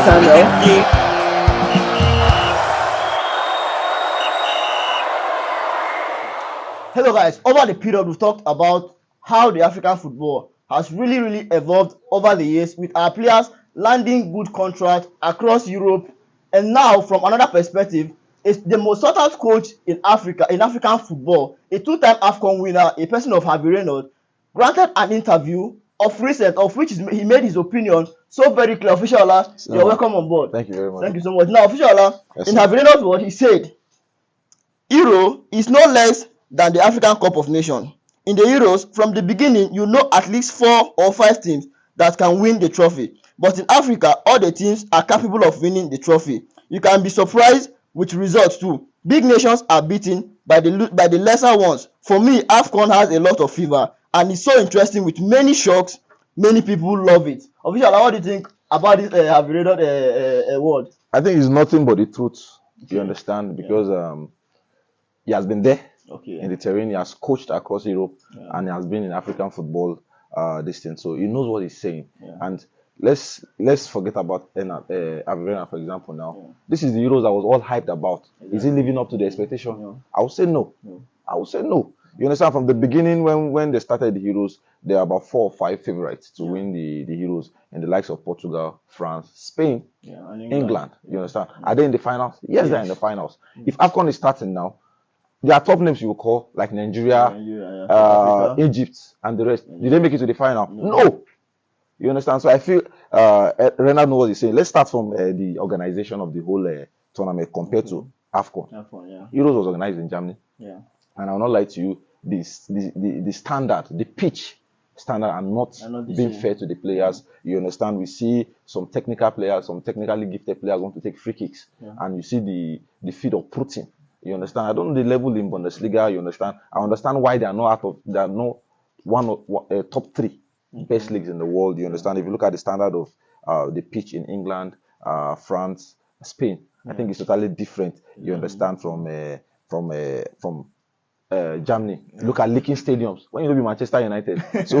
Samuel. Hello guys, over the period we've talked about how the African football has really evolved over the years with our players landing good contracts across Europe, and now from another perspective, is the most sought out coach in Africa, in African football, a two-time AFCON winner, a person of Harvey Reynolds, granted an interview of recent of which he made his opinion so very clear. Official Ola, you're welcome on board. Thank you very much. Thank you so much. Now, Official Ola, Yes, in sir. Harvey Reynolds' word, he said, Euro is no less than the African Cup of Nations. In the Euros, from the beginning, you know at least 4 or 5 teams that can win the trophy. But in Africa, all the teams are capable of winning the trophy. You can be surprised with results too. Big nations are beaten by the lesser ones. For me, AFCON has a lot of fever, and it's so interesting with many shocks. Many people love it. Official, what do you think about this Harvey Reynolds award? I think it's nothing but the truth. You understand? Because he has been there in the terrain. He has coached across Europe, and he has been in African football this thing. So he knows what he's saying. And let's forget about Averena, for example. Now, this is the Euros that was all hyped about. Is he living up to the expectation? I would say no. I would say no. You understand? From the beginning, when they started the Euros, there are about 4 or 5 favorites to win the Euros, in the likes of Portugal, France, Spain, and England. You understand? Are they in the finals? Yes, they're in the finals. If AFCON is starting now, there are top names you will call, like Nigeria, Egypt, and the rest. Did they make it to the final? No. You understand? So I feel Renard knows what he's saying. Let's start from the organization of the whole tournament compared to AFCON. Euros was organized in Germany. And I will not lie to you, the standard, the pitch standard are not being fair to the players. You understand? We see some technical players, some technically gifted players want to take free kicks. And you see the feed of Putin. You understand? I don't know the level in Bundesliga. You understand? I understand why they are not one of top 3 best leagues in the world. You understand? If you look at the standard of the pitch in England, France, Spain, I think it's totally different. You understand from Germany. Look at leaking stadiums. When you look at Manchester United, so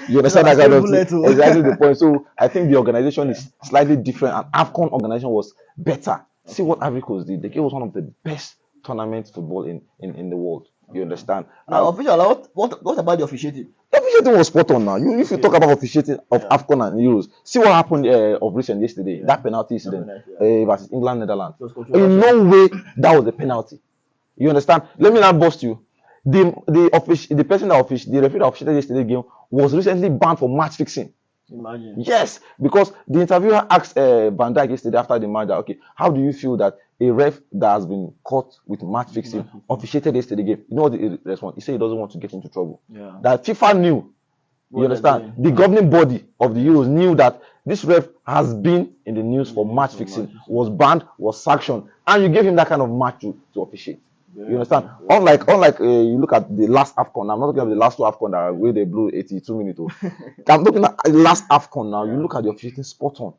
you understand that kind of thing. Exactly the point. So I think the organization is slightly different, and AFCON organization was better. See what Ivory Coast did. They gave us one of the best tournament football in the world. You understand? Now, Official, what about the officiating? The officiating was spot on now. If you talk about officiating of AFCON and Euros, see what happened of recent yesterday. That penalty incident versus England, Netherlands. In no way that was a penalty. You understand? Let me not bust you. The person that the referee that officiated yesterday's game was recently banned for match fixing. Imagine. Yes, because the interviewer asked Van Dijk yesterday after the match that, okay, how do you feel that a ref that has been caught with match fixing officiated yesterday's game? You know what the response? He said he doesn't want to get into trouble. That FIFA knew. You understand? The governing body of the Euros knew that this ref has been in the news for match fixing, was banned, was sanctioned, and you gave him that kind of match to officiate. You understand? Unlike you look at the last AFCON. I'm not talking about the last 2 AFCON that where they blew 82 minutes. I'm looking at the last AFCON now. You look at the officiating spot on.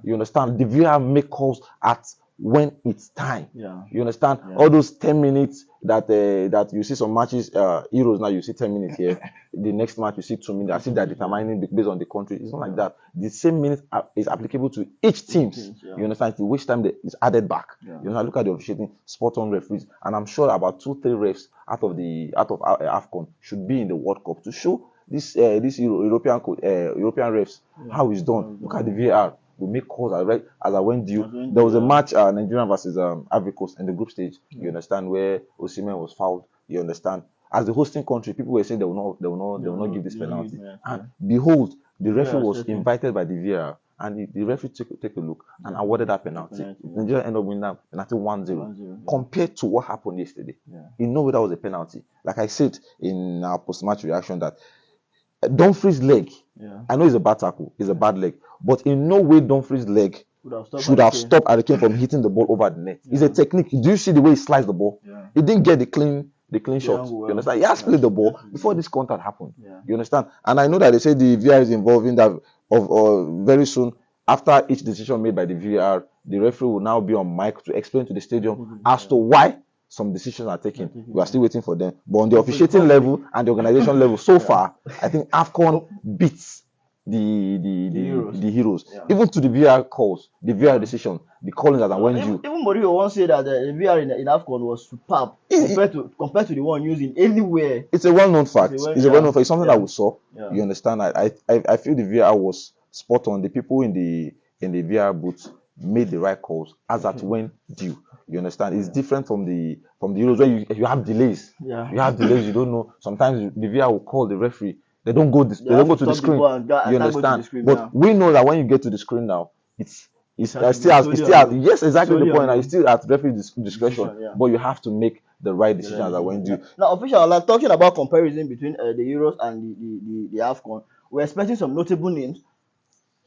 You understand? The VAR make calls at when it's time. You understand? All those 10 minutes that you see some matches, Euros now you see 10 minutes here. The next match you see 2 minutes. I see that determining based on the country. It's not like that. The same minute is applicable to each team. You understand? Till which time is added back. You understand? Look at the officiating spot on referees, and I'm sure about 2-3 refs out of AFCON should be in the World Cup to show this European refs how it's done. Look at the VAR. We make calls as I went due. There was a match, Nigeria versus Ivory Coast in the group stage. You understand, where Osimhen was fouled. You understand, as the hosting country, people were saying they will not give this penalty. And behold, the referee was invited by the VAR, and the referee took a look and awarded that penalty. Nigeria ended up winning that penalty 1-0. Compared to what happened yesterday, in no way that was a penalty. Like I said in our post-match reaction, that Dumfries' leg, I know it's a bad tackle, it's a bad leg, but in no way Dumfries' leg should have stopped Harry Kane from hitting the ball over the net. It's a technique. Do you see the way he sliced the ball? He didn't get the clean shot. You understand? He has played the ball before this contact happened. You understand? And I know that they say the VAR is involved in that very soon. After each decision made by the VAR, the referee will now be on mic to explain to the stadium as to why some decisions are taken. We are still waiting for them. But on the officiating level and the organization level, so far, I think AFCON beats the heroes, Yeah. even to the VR calls, the VR decision, the calling that went due. Even Mourinho once said that the VR in AFCON was superb compared to the one using anywhere. It's a well-known fact. It's a well-known fact. It's something that we saw. Yeah. You understand? I feel the VR was spot on. The people in the VR booth made the right calls as at when due. You understand? It's different from the Euros where you have delays. Yeah. You have delays. You don't know. Sometimes the VR will call the referee. They don't go. They don't go to the screen. You understand? But we know that when you get to the screen now, it's still at yes, exactly the point. It's still at referee discretion. Yeah. But you have to make the right decision as when due. Now, official, like talking about comparison between the Euros and the AFCON, we're expecting some notable names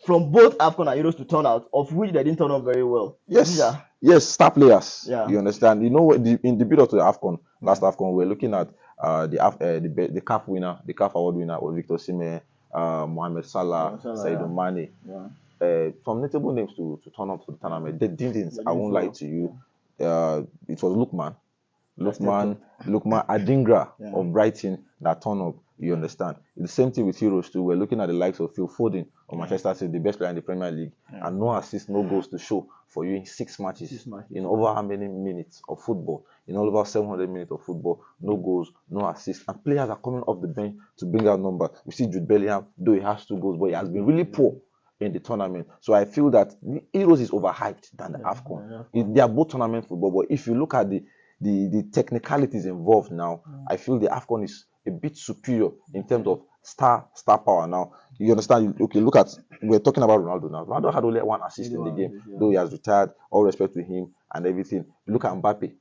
from both AFCON and Euros to turn out, of which they didn't turn out very well. Yes, yes, star players. Yeah. You understand? You know, in the build up to the AFCON, last AFCON, we're looking at the CAF winner, the CAF award winner was Victor Osimhen, Mohamed Salah, Sadio Mane. Yeah. Some notable names to turn up to the tournament. They didn't. I won't lie to you. It was Lukman Adingra of Brighton that turned up. You understand? The same thing with Heroes too. We're looking at the likes of Phil Foden of Manchester City, the best player in the Premier League, and no assists, no goals to show for you in 6 matches. In over how many minutes of football? In all over 700 minutes of football, no goals, no assists, and players are coming off the bench to bring out numbers. We see Jude Bellingham, though he has 2 goals, but he has been really poor in the tournament. So I feel that the Euros is overhyped than the AFCON. They are both tournament football, but if you look at the technicalities involved now, I feel the AFCON is a bit superior in terms of star power now. You understand? Okay, look at, we're talking about Ronaldo now. Ronaldo had only 1 assist in the game, though he has retired. All respect to him and everything. Look at Mbappe,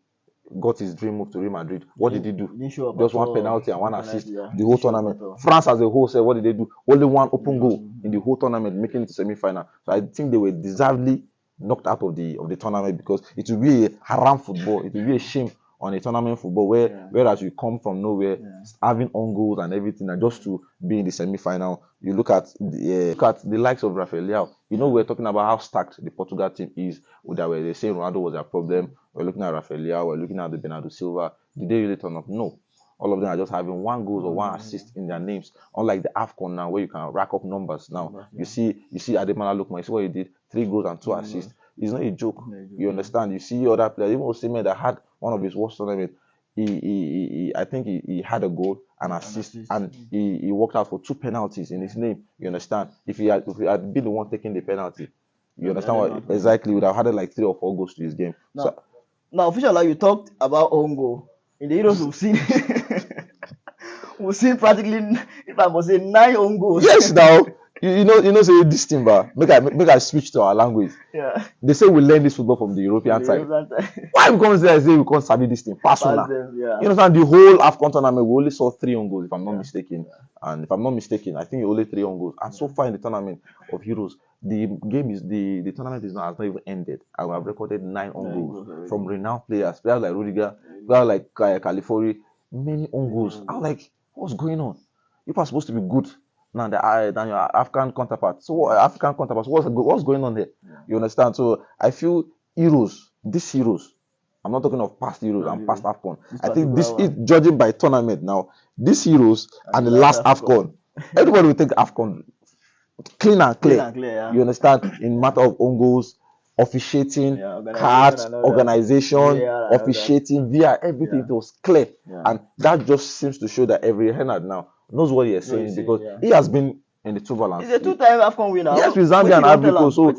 got his dream move to Real Madrid. What did he do? Just 1 penalty and 1 assist the whole tournament. France as a whole said, what did they do? Only 1 open goal in the whole tournament, making it to semi-final. So I think they were deservedly knocked out of the tournament, because it will be a haram football. It will be a shame on a tournament football whereas you come from nowhere, having on goals and everything, and just to be in the semi-final. You look at the likes of Rafael Leao. You know, we're talking about how stacked the Portugal team is. They say Ronaldo was their problem. We're looking at Rafael Leao. We're looking at the Bernardo Silva. Did they really turn up? No. All of them are just having 1 goal or 1 assist in their names. Unlike the AFCON now, where you can rack up numbers. Now you see Ademola Lookman. You see what he did: 3 goals and 2 assists. It's not a joke. You understand? You see other players, even Osimhen, that had one of his worst tournaments. I think he had a goal, an assist, and he worked out for 2 penalties in his name. You understand? If he had been the one taking the penalty, you understand what exactly, would have had like 3 or 4 goals to his game. Now, official, like you talked about own goal in the Euros, we've seen practically, if I must say, 9 own goals. Yes, now. You know, say this thing, but make I switch to our language. Yeah. They say we learn this football from the European side. Why we come there and say we can't sabi this thing? Personal. You understand? The whole AFCON tournament, we only saw 3 own goals, if I'm not mistaken. And if I'm not mistaken, I think only 3 own goals. And so far in the tournament of Euros, the tournament has not even ended. I have recorded 9 own goals from renowned players like Rudiger, players like Califorri, many own goals. I'm like, what's going on? You are supposed to be good than your African counterparts. So what's going on there? You understand? So I feel this Euros, I'm not talking of past Euros and past AFCON. I think this is judging by tournament now. This Euros and the last AFCON, everybody will take AFCON clean and clear. You understand? In matter of own goals, officiating, cards, organization, officiating, via everything, it was clear. And that just seems to show that every Renard now knows what he is saying, because he has been in the turbulence. He's a 2-time AFCON winner. Yes, with Zambia and Ivory Coast. So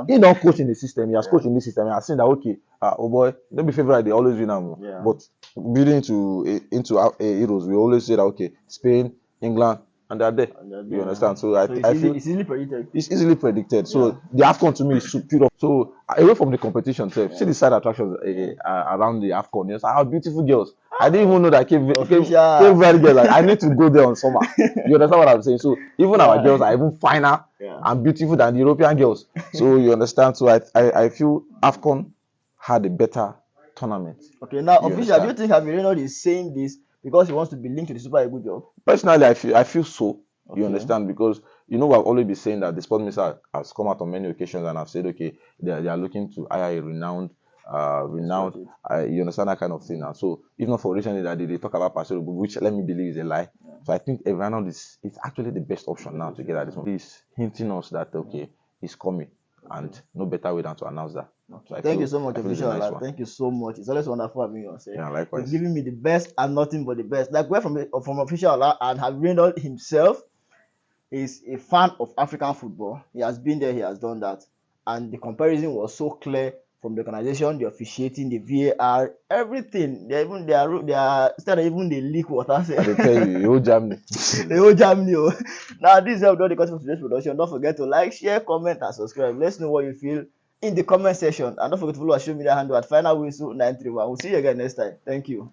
he don't coach in the system. He has coached in this system. He has seen that, okay, oh boy, don't be favorite. They always win them. But building into Euros, we always say that, okay, Spain, England, and they're there. You understand? So I feel it's easily predicted. It's easily predicted. So the AFCON to me is superior. So away from the competition, see the side attractions around the AFCON. Yes, our beautiful girls. I didn't even know that Cape Verde girls. Like, I need to go there on summer. You understand what I'm saying? So even our girls are even finer and beautiful than the European girls. So you understand? So I feel AFCON had a better tournament. Okay, now officially, do you think Javier Reynolds is saying this because he wants to be linked to the Super Eagles job? Personally, I feel so. Okay. You understand? Because I've always been saying that the sport minister has come out on many occasions and have said, okay, they are looking to hire a renowned, you understand, that kind of thing. And so, if not for recently that they talk about Pastor, which let me believe is a lie. So I think Evan Arnold is actually the best option now to get at this moment. He's hinting us that okay, he's coming, and no better way than to announce that. So Thank you so much, I feel it's a official. nice one. Thank you so much. It's always wonderful having you on set. Yeah, You've likewise. given me the best and nothing but the best. Like we're from official and have Reynolds himself is a fan of African football. He has been there, he has done that, and the comparison was so clear from the organization, the officiating, the VAR, everything. They are instead of even the leak water. I can tell you, whole Germany. The whole Germany. Oh. Now this is how we do the content for today's production. Don't forget to like, share, comment, and subscribe. Let's know what you feel in the comment section, and don't forget to follow our social media handle at Final Whistle 931. We'll see you again next time. Thank you.